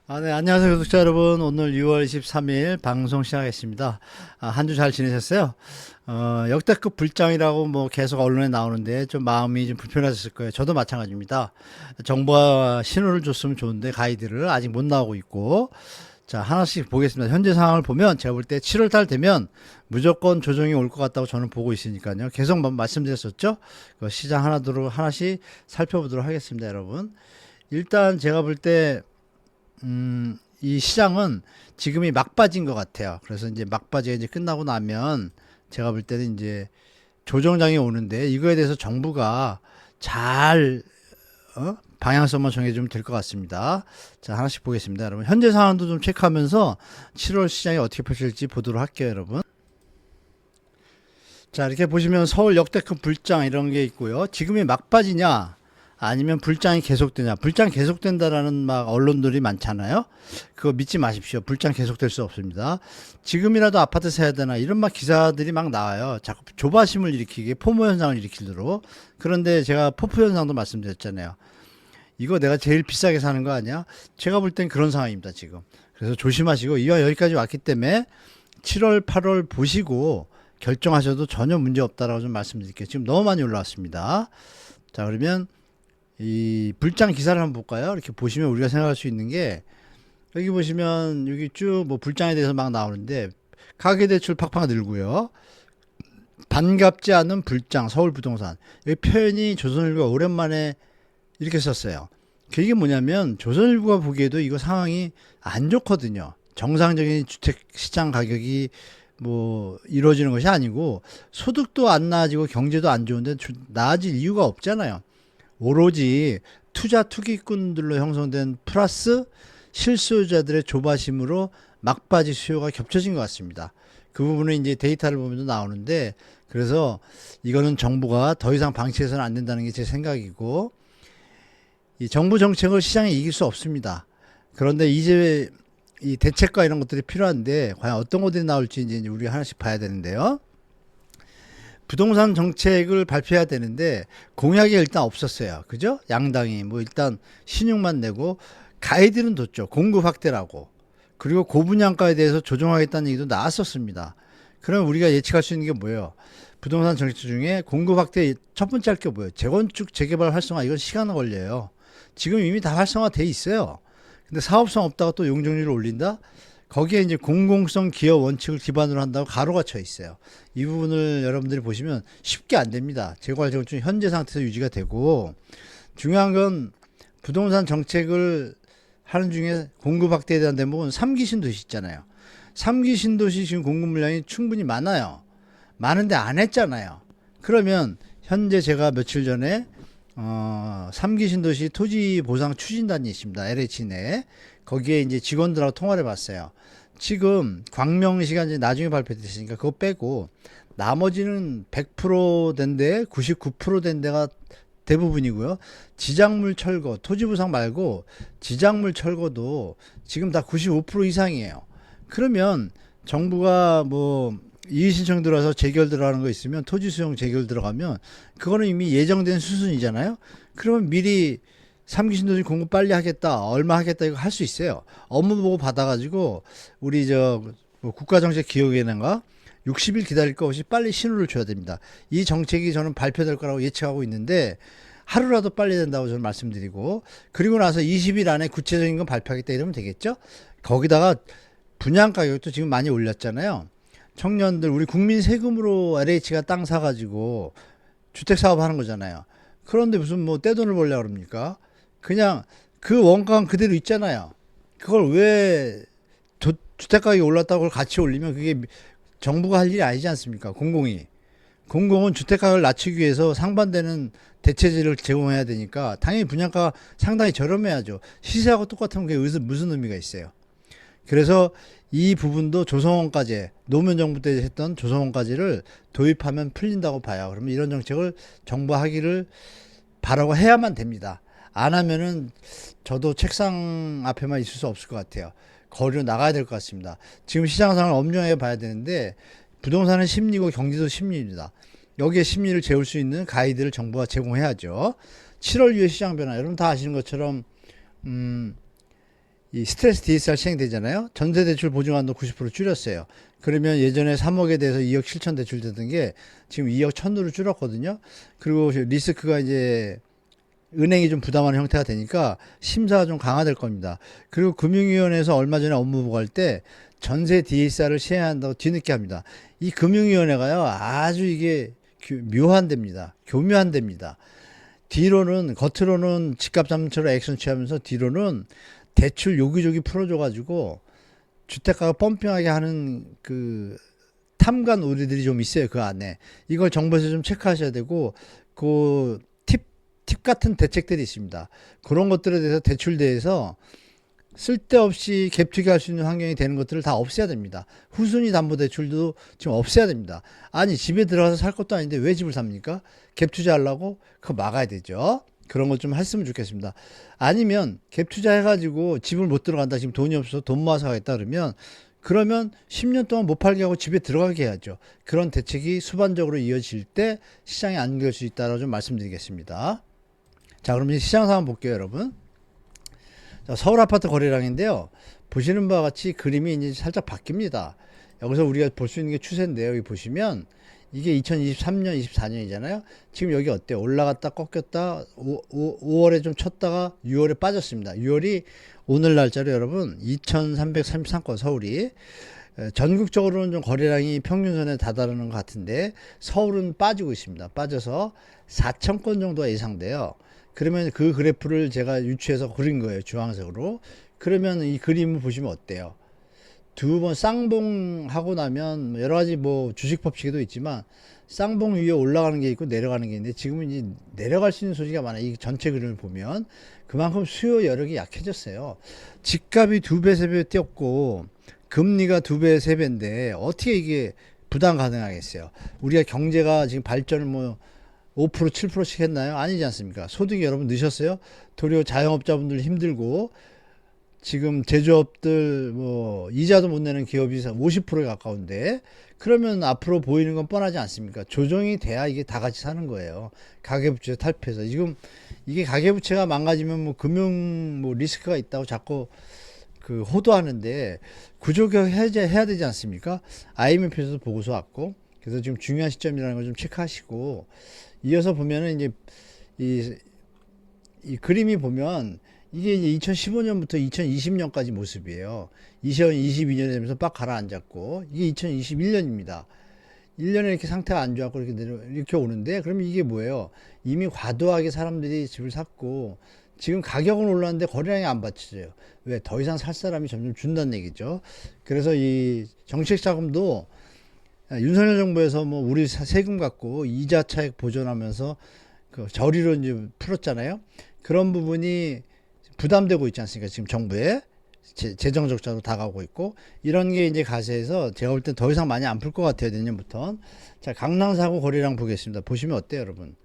네, 안녕하세요, 구독자 여러분. 오늘 6월 23일 방송 시작하겠습니다. 한 주 잘 지내셨어요? 역대급 불장이라고 뭐 계속 언론에 나오는데 좀 마음이 좀 불편하셨을 거예요. 저도 마찬가지입니다. 정부가 신호를 줬으면 좋은데 가이드를 아직 못 나오고 있고. 자, 하나씩 보겠습니다. 현재 상황을 보면 제가 볼 때 7월 달 되면 무조건 조정이 올 것 같다고 저는 보고 있으니까요. 계속 말씀드렸었죠? 그 시장 하나씩 살펴보도록 하겠습니다, 여러분. 일단 제가 볼때 이 시장은 지금이 막바지인 것 같아요. 그래서 이제 막바지가 이제 끝나고 나면 제가 볼 때는 이제 조정장이 오는데 이거에 대해서 정부가 잘 방향성만 정해주면 될 것 같습니다. 자, 하나씩 보겠습니다, 여러분. 현재 상황도 좀 체크하면서 7월 시장이 어떻게 펼쳐질지 보도록 할게요, 여러분. 자, 이렇게 보시면 서울 역대급 불장 이런 게 있고요. 지금이 막바지냐? 아니면 불장이 계속되냐? 불장 계속된다라는 막 언론들이 많잖아요. 그거 믿지 마십시오. 불장 계속될 수 없습니다. 지금이라도 아파트 사야 되나 이런 막 기사들이 막 나와요. 자꾸 조바심을 일으키게 포모 현상을 일으키도록. 그런데 제가 포프 현상도 말씀드렸잖아요. 이거 내가 제일 비싸게 사는 거 아니야? 제가 볼 땐 그런 상황입니다, 지금. 그래서 조심하시고 이와 여기까지 왔기 때문에 7월, 8월 보시고 결정하셔도 전혀 문제 없다라고 좀 말씀드릴게요. 지금 너무 많이 올라왔습니다. 자, 그러면 이 불장 기사를 한번 볼까요? 이렇게 보시면 우리가 생각할 수 있는 게 여기 보시면 여기 쭉 뭐 불장에 대해서 막 나오는데 가계대출 팍팍 늘고요. 반갑지 않은 불장 서울부동산 여기 표현이 조선일보가 오랜만에 이렇게 썼어요. 그게 뭐냐면 조선일보가 보기에도 이거 상황이 안 좋거든요. 정상적인 주택시장 가격이 뭐 이루어지는 것이 아니고 소득도 안 나아지고 경제도 안 좋은데 나아질 이유가 없잖아요. 오로지 투자 투기꾼들로 형성된 플러스 실수요자들의 조바심으로 막바지 수요가 겹쳐진 것 같습니다. 그 부분은 이제 데이터를 보면 나오는데 그래서 이거는 정부가 더 이상 방치해서는 안 된다는 게 제 생각이고 이 정부 정책을 시장에 이길 수 없습니다. 그런데 이제 이 대책과 이런 것들이 필요한데 과연 어떤 것들이 나올지 이제 우리 하나씩 봐야 되는데요. 부동산 정책을 발표해야 되는데 공약이 일단 없었어요. 그죠? 양당이 뭐 일단 신용만 내고 가이드는 뒀죠. 공급 확대라고. 그리고 고분양가에 대해서 조정하겠다는 얘기도 나왔었습니다. 그럼 우리가 예측할 수 있는 게 뭐예요? 부동산 정책 중에 공급 확대 첫 번째 할 게 뭐예요? 재건축 재개발 활성화 이건 시간 걸려요. 지금 이미 다 활성화돼 있어요. 근데 사업성 없다가 또 용적률을 올린다? 거기에 이제 공공성 기업 원칙을 기반으로 한다고 가로가 쳐 있어요. 이 부분을 여러분들이 보시면 쉽게 안 됩니다. 재개발 재건축 현재 상태에서 유지가 되고 중요한 건 부동산 정책을 하는 중에 공급 확대에 대한 대목은 3기 신도시 있잖아요. 3기 신도시 지금 공급 물량이 충분히 많아요. 많은데 안 했잖아요. 그러면 현재 제가 며칠 전에 3기 신도시 토지 보상 추진단이 있습니다. LH 내. 거기에 이제 직원들하고 통화를 해봤어요. 지금 광명시가 이제 나중에 발표됐으니까 그거 빼고 나머지는 100% 된 데, 99% 된 데가 대부분이고요. 지작물 철거, 토지 보상 말고 지작물 철거도 지금 다 95% 이상이에요. 그러면 정부가 뭐 이의 신청 들어와서 재결 들어가는 거 있으면 토지 수용 재결 들어가면 그거는 이미 예정된 수순이잖아요. 그러면 미리 3기 신도시 공급 빨리 하겠다, 얼마 하겠다 이거 할 수 있어요. 업무 보고 받아가지고 우리 뭐 국가정책기획위원회가 60일 기다릴 거 없이 빨리 신호를 줘야 됩니다. 이 정책이 저는 발표될 거라고 예측하고 있는데 하루라도 빨리 된다고 저는 말씀드리고 그리고 나서 20일 안에 구체적인 건 발표하겠다 이러면 되겠죠. 거기다가 분양 가격도 지금 많이 올렸잖아요. 청년들 우리 국민 세금으로 LH가 땅 사가지고 주택 사업 하는 거잖아요. 그런데 무슨 뭐 떼돈을 벌려고 그럽니까? 그냥 그 원가는 그대로 있잖아요. 그걸 왜 주택 가격이 올랐다고 그걸 같이 올리면 그게 정부가 할 일이 아니지 않습니까? 공공은 주택 가격을 낮추기 위해서 상반되는 대체재를 제공해야 되니까 당연히 분양가가 상당히 저렴해야죠. 시세하고 똑같으면 그게 무슨 의미가 있어요. 그래서 이 부분도 조성원까지 노무현 정부 때 했던 조성원까지를 도입하면 풀린다고 봐요. 그러면 이런 정책을 정부가 하기를 바라고 해야만 됩니다. 안 하면은 저도 책상 앞에만 있을 수 없을 것 같아요. 거리로 나가야 될 것 같습니다. 지금 시장 상황을 엄중하게 봐야 되는데 부동산은 심리고 경제도 심리입니다. 여기에 심리를 재울 수 있는 가이드를 정부가 제공해야죠. 7월 이후 시장 변화 여러분 다 아시는 것처럼 이 스트레스 DSR 시행되잖아요. 전세대출 보증한도 90% 줄였어요. 그러면 예전에 3억에 대해서 2억 7천 대출되던 게 지금 2억 1천으로 줄었거든요. 그리고 리스크가 이제 은행이 좀 부담하는 형태가 되니까 심사가 좀 강화될 겁니다. 그리고 금융위원회에서 얼마 전에 업무 보고할 때 전세 DSR을 시행한다고 뒤늦게 합니다. 이 금융위원회가요, 아주 이게 묘한 데입니다. 교묘한 데입니다. 뒤로는, 겉으로는 집값 잠수처럼 액션 취하면서 뒤로는 대출 요기조기 풀어줘가지고 주택가가 펌핑하게 하는 그 탐관 우리들이 좀 있어요. 그 안에. 이걸 정부에서 좀 체크하셔야 되고, 그 팁 같은 대책들이 있습니다. 그런 것들에 대해서 대출 대해서 쓸데없이 갭 투기할 수 있는 환경이 되는 것들을 다 없애야 됩니다. 후순위 담보대출도 지금 없애야 됩니다. 아니, 집에 들어가서 살 것도 아닌데 왜 집을 삽니까? 갭 투자하려고? 그거 막아야 되죠. 그런 것 좀 했으면 좋겠습니다. 아니면 갭 투자해가지고 집을 못 들어간다. 지금 돈이 없어서 돈 모아서 가겠다 그러면 10년 동안 못 팔게 하고 집에 들어가게 해야죠. 그런 대책이 수반적으로 이어질 때 시장이 안될 수 있다고 좀 말씀드리겠습니다. 자, 그럼 이제 시장 상황 볼게요, 여러분. 자, 서울 아파트 거래량인데요. 보시는 바와 같이 그림이 이제 살짝 바뀝니다. 여기서 우리가 볼 수 있는 게 추세인데요. 여기 보시면 이게 2023년, 24년이잖아요. 지금 여기 어때요? 올라갔다 꺾였다 5월에 좀 쳤다가 6월에 빠졌습니다. 6월이 오늘 날짜로 여러분 2333건 서울이 전국적으로는 좀 거래량이 평균선에 다다르는 것 같은데 서울은 빠지고 있습니다. 빠져서 4,000건 정도가 예상돼요. 그러면 그 그래프를 제가 유추해서 그린 거예요. 주황색으로. 그러면 이 그림을 보시면 어때요? 두 번 쌍봉하고 나면 여러 가지 뭐 주식 법칙에도 있지만 쌍봉 위에 올라가는 게 있고 내려가는 게 있는데 지금은 이제 내려갈 수 있는 소지가 많아요. 이 전체 그림을 보면 그만큼 수요 여력이 약해졌어요. 집값이 2배, 3배 뛰었고 금리가 2배, 3배인데 어떻게 이게 부담 가능하겠어요? 우리가 경제가 지금 발전을 뭐 5%, 7%씩 했나요? 아니지 않습니까? 소득이 여러분 늦었어요? 도리어 자영업자분들 힘들고 지금 제조업들 뭐 이자도 못 내는 기업이 50%에 가까운데 그러면 앞으로 보이는 건 뻔하지 않습니까? 조정이 돼야 이게 다 같이 사는 거예요. 가계부채 탈피해서 지금 이게 가계부채가 망가지면 뭐 금융 뭐 리스크가 있다고 자꾸 그 호도하는데 구조개혁 해야 되지 않습니까? IMF에서도 보고서 왔고 그래서 지금 중요한 시점이라는 걸 좀 체크하시고 이어서 보면은 이제 이 그림이 보면 이게 이제 2015년부터 2020년까지 모습이에요. 2022년에 되면서 빡 가라앉았고 이게 2021년입니다. 1년에 이렇게 상태가 안 좋았고 이렇게 오는데 그러면 이게 뭐예요? 이미 과도하게 사람들이 집을 샀고 지금 가격은 올랐는데 거래량이 안 받쳐져요. 왜? 더 이상 살 사람이 점점 준다는 얘기죠. 그래서 이 정책 자금도 윤석열 정부에서 뭐 우리 세금 갖고 이자 차익 보존하면서 그 저리로 이제 풀었잖아요. 그런 부분이 부담되고 있지 않습니까? 지금 정부에 재정 적자도 다가오고 있고 이런 게 이제 가세해서 제가 볼 땐 더 이상 많이 안 풀 것 같아요. 내년부터. 자, 강남사고 거래량 보겠습니다. 보시면 어때요, 여러분?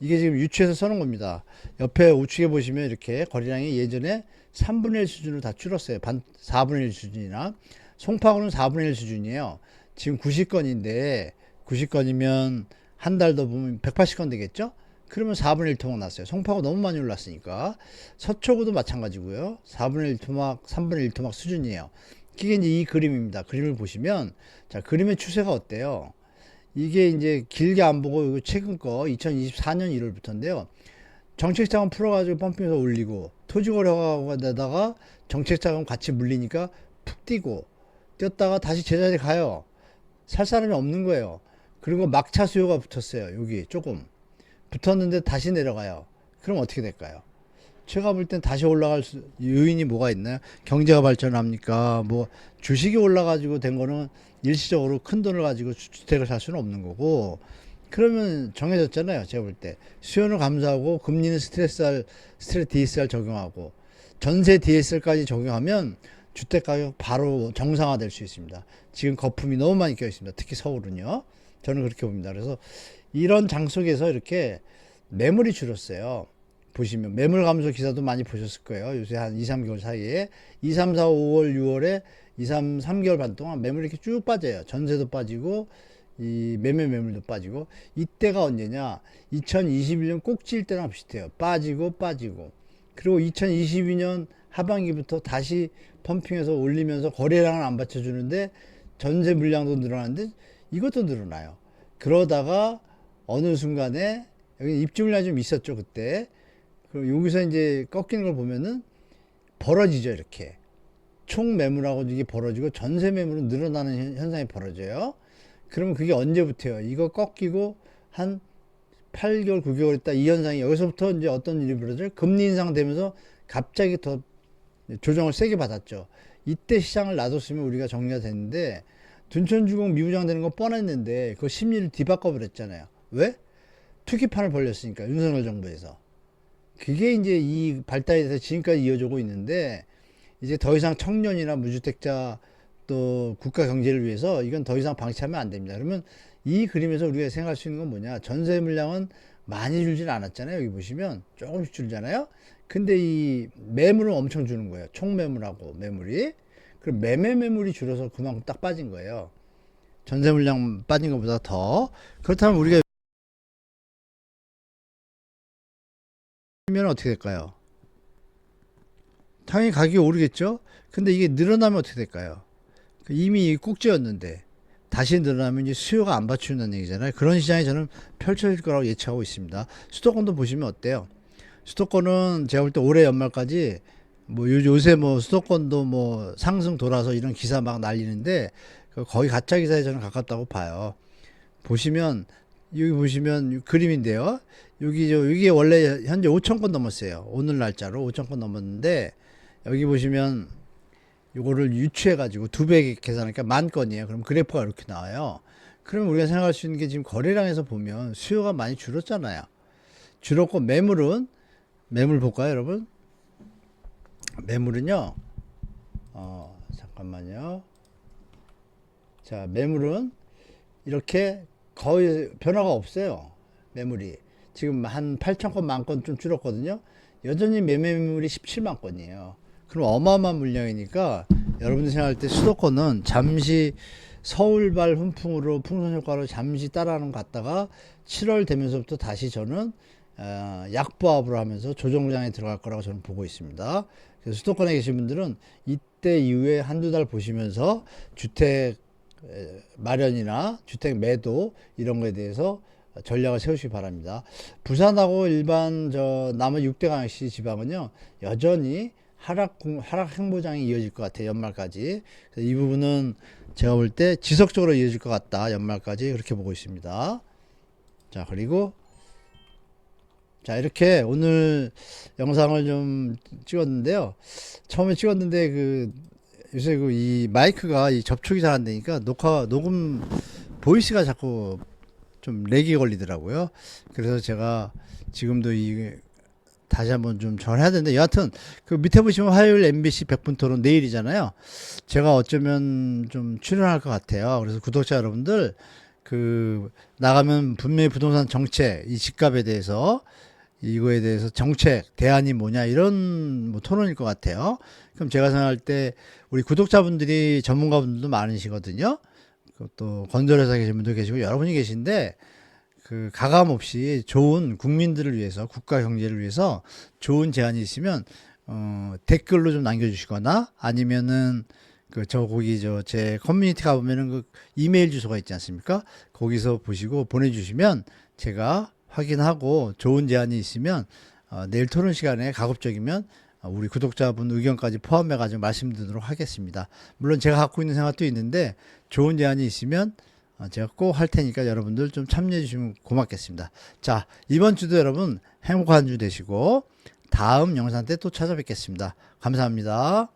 이게 지금 유추해서 써놓은 겁니다. 옆에 우측에 보시면 이렇게 거래량이 예전에 3분의 1 수준으로 다 줄었어요. 4분의 1 수준이나 송파구는 4분의 1 수준이에요. 지금 90건인데 90건이면 한 달 더 보면 180건 되겠죠? 그러면 4분의 1 토막 났어요. 송파구 너무 많이 올랐으니까. 서초구도 마찬가지고요. 4분의 1 토막, 3분의 1 토막 수준이에요. 이게 이제 이 그림입니다. 그림을 보시면 자, 그림의 추세가 어때요? 이게 이제 길게 안 보고 이거 최근 거 2024년 1월부터인데요. 정책자금 풀어가지고 펌핑해서 올리고 토지거래가 되다가 정책자금 같이 물리니까 푹 뛰고 뛰었다가 다시 제자리 가요. 살 사람이 없는 거예요. 그리고 막차 수요가 붙었어요. 여기 조금 붙었는데 다시 내려가요. 그럼 어떻게 될까요? 제가 볼 땐 다시 올라갈 요인이 뭐가 있나요? 경제가 발전합니까? 뭐 주식이 올라가지고 된 거는 일시적으로 큰 돈을 가지고 주택을 살 수는 없는 거고 그러면 정해졌잖아요. 제가 볼 때 수요는 감소하고 금리는 스트레스 DSR 적용하고 전세 DSR까지 적용하면 주택 가격 바로 정상화될 수 있습니다. 지금 거품이 너무 많이 껴 있습니다. 특히 서울은요. 저는 그렇게 봅니다. 그래서 이런 장 속에서 이렇게 매물이 줄었어요. 보시면 매물 감소 기사도 많이 보셨을 거예요. 요새 한 2, 3개월 사이에 2, 3, 4, 5월, 6월에 2, 3, 3개월 반 동안 매물이 이렇게 쭉 빠져요. 전세도 빠지고 이 매물도 빠지고 이때가 언제냐? 2021년 꼭지일 때랑 비슷해요. 빠지고 그리고 2022년 하반기부터 다시 펌핑해서 올리면서 거래량을 안 받쳐주는데 전세 물량도 늘어나는데 이것도 늘어나요. 그러다가 어느 순간에 여기 입주 물량이 좀 있었죠 그때. 그럼 여기서 이제 꺾이는 걸 보면은 벌어지죠 이렇게. 총 매물하고 이게 벌어지고 전세 매물은 늘어나는 현상이 벌어져요. 그러면 그게 언제부터요? 이거 꺾이고 한 8개월, 9개월 있다 이 현상이 여기서부터 이제 어떤 일이 벌어져요? 금리 인상되면서 갑자기 더 조정을 세게 받았죠. 이때 시장을 놔뒀으면 우리가 정리가 됐는데 둔촌주공 미부장되는 건 뻔했는데 그 심리를 뒤바꿔 버렸잖아요. 왜? 투기판을 벌렸으니까 윤석열 정부에서. 그게 이제 이 발달이 돼서 지금까지 이어지고 있는데 이제 더 이상 청년이나 무주택자 또 국가 경제를 위해서 이건 더 이상 방치하면 안 됩니다. 그러면 이 그림에서 우리가 생각할 수 있는 건 뭐냐? 전세 물량은 많이 줄진 않았잖아요. 여기 보시면 조금씩 줄잖아요. 근데 이 매물은 엄청 주는 거예요. 총 매물하고 매물이. 그럼 매매 매물이 줄어서 그만큼 딱 빠진 거예요. 전세 물량 빠진 것보다 더. 그렇다면 우리가 면 어떻게 될까요? 당연히 가격이 오르겠죠? 근데 이게 늘어나면 어떻게 될까요? 이미 꼭지였는데 다시 늘어나면 이제 수요가 안 받쳐준다는 얘기잖아요. 그런 시장이 저는 펼쳐질 거라고 예측하고 있습니다. 수도권도 보시면 어때요? 수도권은 제가 볼 때 올해 연말까지 뭐 요새 뭐 수도권도 뭐 상승 돌아서 이런 기사 막 날리는데 거의 가짜 기사에 저는 가깝다고 봐요. 보시면 여기 보시면 그림인데요. 여기 원래 현재 5천 건 넘었어요. 오늘 날짜로 5천 건 넘었는데 여기 보시면 요거를 유추해 가지고 두 배 계산하니까 10,000건이에요. 그럼 그래프가 이렇게 나와요. 그러면 우리가 생각할 수 있는 게 지금 거래량에서 보면 수요가 많이 줄었잖아요. 줄었고 매물 볼까요, 여러분? 매물은요. 잠깐만요. 자, 매물은 이렇게 거의 변화가 없어요. 매물이. 지금 한 8,000건, 10,000건 좀 줄었거든요. 여전히 매물이 17만 건이에요. 그럼 어마어마한 물량이니까 여러분들 생각할 때 수도권은 잠시 서울발 훈풍으로 풍선 효과로 잠시 따라하는 것 같다가 7월 되면서부터 다시 저는 약보합으로 하면서 조정장에 들어갈 거라고 저는 보고 있습니다. 그래서 수도권에 계신 분들은 이때 이후에 한두 달 보시면서 주택 마련이나 주택 매도 이런 거에 대해서 전략을 세우시기 바랍니다. 부산하고 일반 남은 6대 강시 지방은요 여전히 하락 행보장이 이어질 것 같아요. 연말까지. 이 부분은 제가 볼 때 지속적으로 이어질 것 같다. 연말까지 그렇게 보고 있습니다. 자, 그리고 자, 이렇게 오늘 영상을 좀 찍었는데요. 처음에 찍었는데 요새 이 마이크가 이 접촉이 잘 안 되니까 녹음 보이스가 자꾸 좀 렉이 걸리더라고요. 그래서 제가 지금도 다시 한번 좀 전해야 되는데 여하튼 그 밑에 보시면 화요일 MBC 100분 토론 내일이잖아요. 제가 어쩌면 좀 출연할 것 같아요. 그래서 구독자 여러분들 나가면 분명히 부동산 정책 이 집값에 대해서 이거에 대해서 정책 대안이 뭐냐 이런 뭐 토론일 것 같아요. 그럼 제가 생각할 때 우리 구독자분들이 전문가분들도 많으시거든요. 또 건설회사 계신 분도 계시고 여러분이 계신데 가감 없이 좋은 국민들을 위해서 국가 경제를 위해서 좋은 제안이 있으면 댓글로 좀 남겨주시거나 아니면은 거기 제 커뮤니티 가보면은 이메일 주소가 있지 않습니까? 거기서 보시고 보내주시면 제가 확인하고 좋은 제안이 있으면 내일 토론 시간에 가급적이면 우리 구독자분 의견까지 포함해 가지고 말씀드리도록 하겠습니다. 물론 제가 갖고 있는 생각도 있는데 좋은 제안이 있으면 제가 꼭 할 테니까 여러분들 좀 참여해 주시면 고맙겠습니다. 자, 이번 주도 여러분 행복한 주 되시고 다음 영상 때 또 찾아뵙겠습니다. 감사합니다.